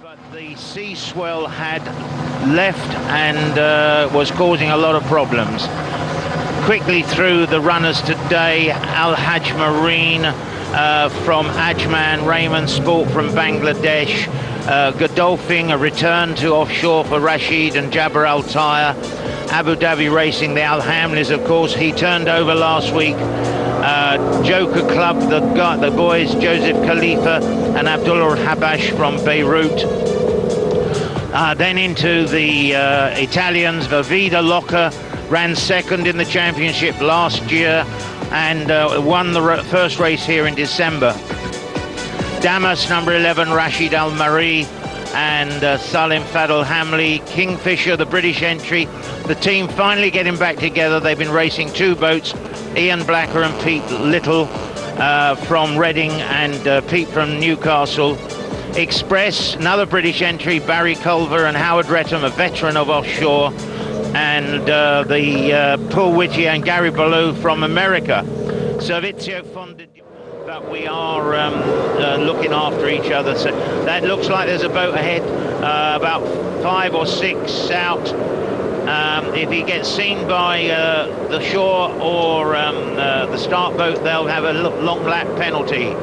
But the sea swell had left and was causing a lot of problems. Quickly through the runners today: Al Hajj Marine from Ajman, Raymond Sport from Bangladesh, Godolphin, a return to offshore for Rashid and Jabir Al Taya. Abu Dhabi Racing, the Al Hamlis, of course, he turned over last week. Joker Club, the boys, Joseph Khalifa and Abdullah Habash from Beirut. Then into the Italians, Vavida Locker ran second in the championship last year and won the first race here in December. Damas, number 11, Rashid Al Mari and Salim Fadl Hamli. Kingfisher, the British entry. The team finally getting back together. They've been racing two boats, Ian Blacker and Pete Little from Reading and Pete from Newcastle. Express, another British entry, Barry Culver and Howard Retham, a veteran of offshore, and the Paul Whittier and Gary Ballou from America. Servizio Fonda, but we are looking after each other. So that looks like there's a boat ahead, about 5 or 6 out. If he gets seen by the shore or the start boat, they'll have a long lap penalty.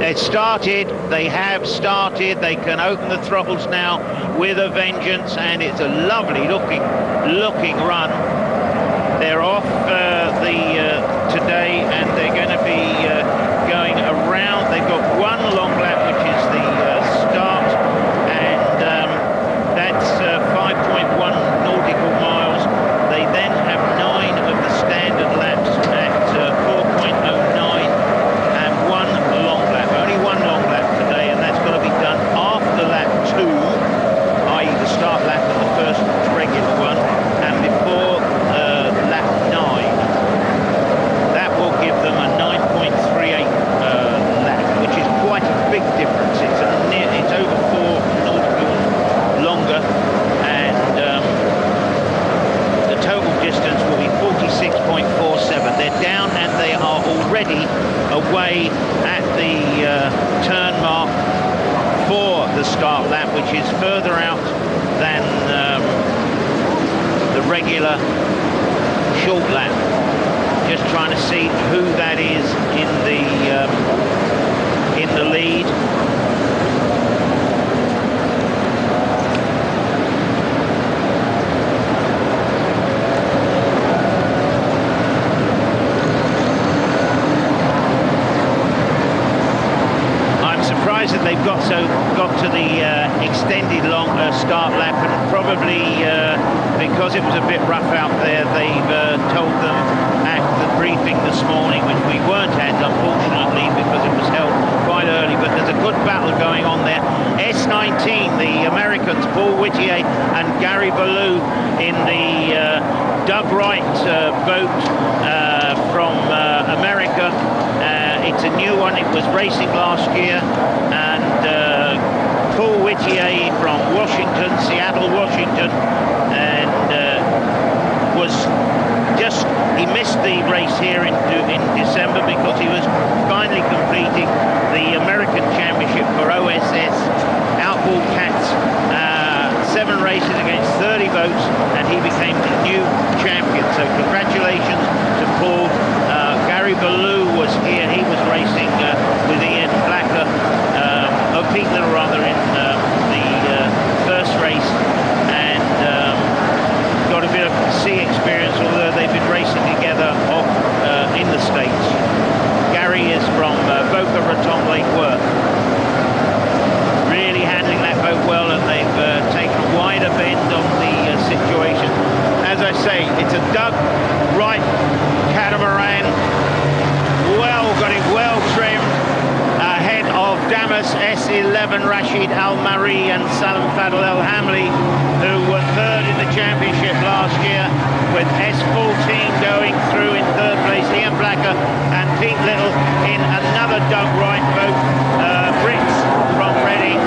It started, they have started, they can open the throttles now with a vengeance, and it's a lovely looking run. They're off today, and they're going to be going around. They've got one long lap, which is the start, and that's 5.1 nautical miles. They then have 9 of the standard laps at 4.09 and one long lap. Only one long lap today, and that's got to be done after lap 2, i.e. the start lap of the first regular one, and before lap 9. That will give them a 9.38 lap, which is quite a big difference. It's over 4 nautical longer, and the total distance will be 46.47. They're down, and they are already away at the turn mark for the start lap, which is further out than the regular short lap. Just trying to see who that is in the lead. I'm surprised that they've got to the extended long start lap, and probably because it was a bit rough out there, they've told them at the briefing this morning, which we weren't at, unfortunately, because it was held quite early, but there's a good battle going on there. S19, the Americans, Paul Whittier and Gary Ballou in the Doug Wright boat from America. It's a new one. It was racing last year, and Paul Whittier from Washington, Seattle, Washington, and he missed the race here in December because he was finally completing the American Championship for OSS Outboard Cats, 7 races against 30 boats, and he became the new champion. So congratulations to Paul. Gary Ballou was here. He was racing with Ian Blacker, Pete Little rather, in the first race, and got a bit of sea experience, although they've been racing together off in the States. Gary is from Boca Raton, Lake Worth. Really handling that boat well, and they've taken a wider bend on the situation. As I say, it's a Doug Wright catamaran. Got it well trimmed, ahead of Damas S11, Rashid Al Mari and Salim Fadl Al Hamli, who were third in the championship last year, with S14 going through in third place, Ian Blacker and Pete Little in another Doug Wright boat, Brits from Reading.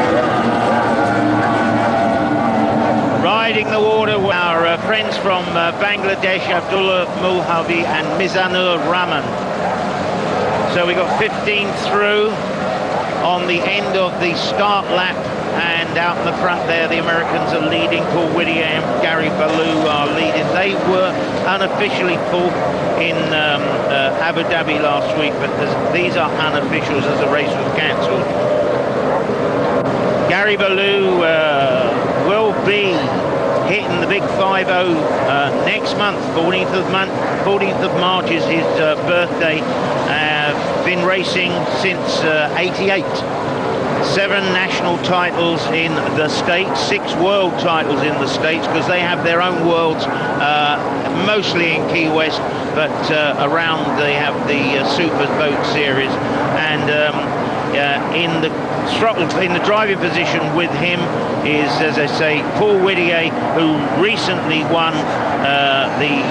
Riding the water were our friends from Bangladesh, Abdullah Mulhavi and Mizanur Rahman. So we got 15 through. on the end of the start lap, and out in the front there, the Americans are leading. Paul Whittier and Gary Ballou are leading. They were unofficially fourth in Abu Dhabi last week, but these are unofficials as the race was cancelled. Gary Ballou will be hitting the big 5-0 next month. 14th of March is his birthday. Been racing since '88. 7 national titles in the States, 6 world titles in the States, because they have their own worlds, mostly in Key West, but around they have the Super Boat Series. And in the driving position with him is, as I say, Paul Whittier, who recently won the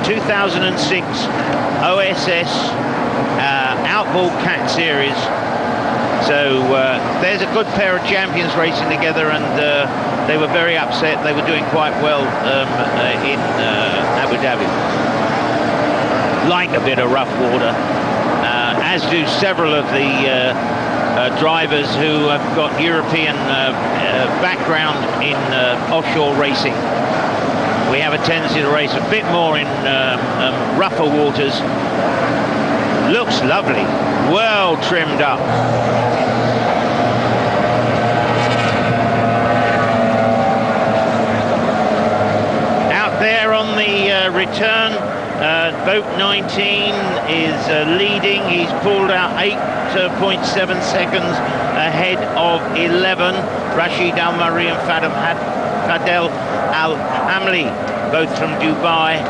2006 OSS Outboard Cat Series. So there's a good pair of champions racing together, and they were very upset. They were doing quite well in Abu Dhabi. Like a bit of rough water, as do several of the drivers who have got European background in offshore racing. We have a tendency to race a bit more in rougher waters. Looks lovely, well trimmed up. Out there on the return, boat 19 is leading. He's pulled out 8.7 seconds ahead of 11. Rashid Al Mari and Fadel Al Hamli, both from Dubai.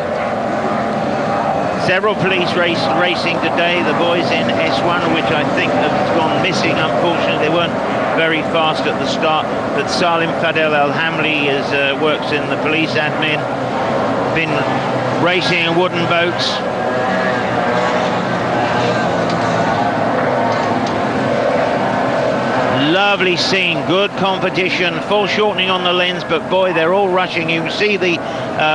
Several police racing today. The boys in S1, which I think have gone missing, unfortunately. They weren't very fast at the start, but Salim Fadel Al Hamli works in the police admin. Been racing in wooden boats. Lovely scene, good competition, foreshortening on the lens, but boy, they're all rushing. You can see the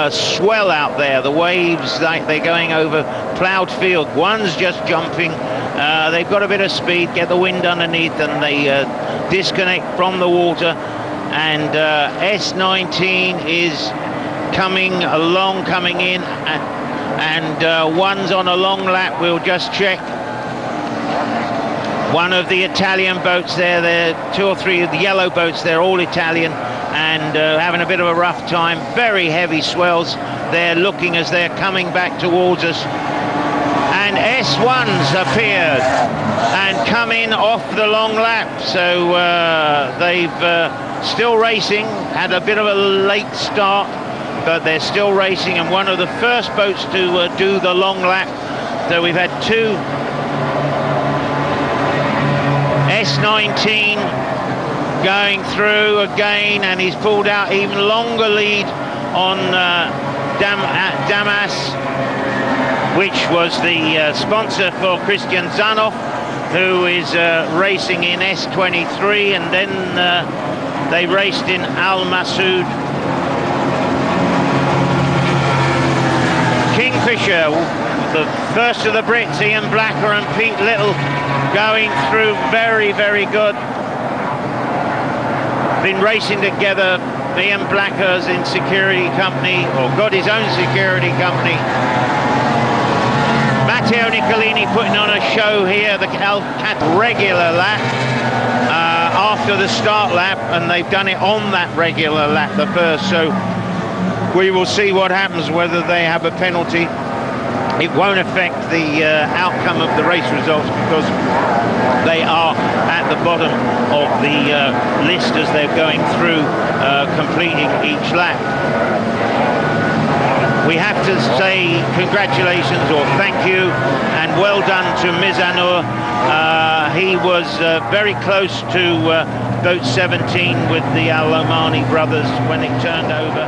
swell out there, the waves, like they're going over ploughed field. One's just jumping. They've got a bit of speed, get the wind underneath, and they disconnect from the water. And S19 is coming along, coming in, and one's on a long lap. We'll just check. One of the Italian boats there, 2 or 3 of the yellow boats, they're all Italian, and having a bit of a rough time. Very heavy swells. They're looking as they're coming back towards us. And S1's appeared and come in off the long lap. So they've still racing, had a bit of a late start, but they're still racing, and one of the first boats to do the long lap. So we've had 2 S19 going through again, and he's pulled out even longer lead on Damas, which was the sponsor for Christian Zanoff, who is racing in S23, and then they raced in Al Masoud. Kingfisher, the first of the Brits, Ian Blacker and Pete Little, going through very, very good. Been racing together. Ian Blacker's in security company, or got his own security company. Matteo Nicolini putting on a show here, the regular lap after the start lap, and they've done it on that regular lap, the first. So we will see what happens, whether they have a penalty. It won't affect the outcome of the race results, because they are at the bottom of the list as they're going through completing each lap. We have to say congratulations or thank you and well done to Mizanur. He was very close to boat 17 with the Al Omani brothers when it turned over.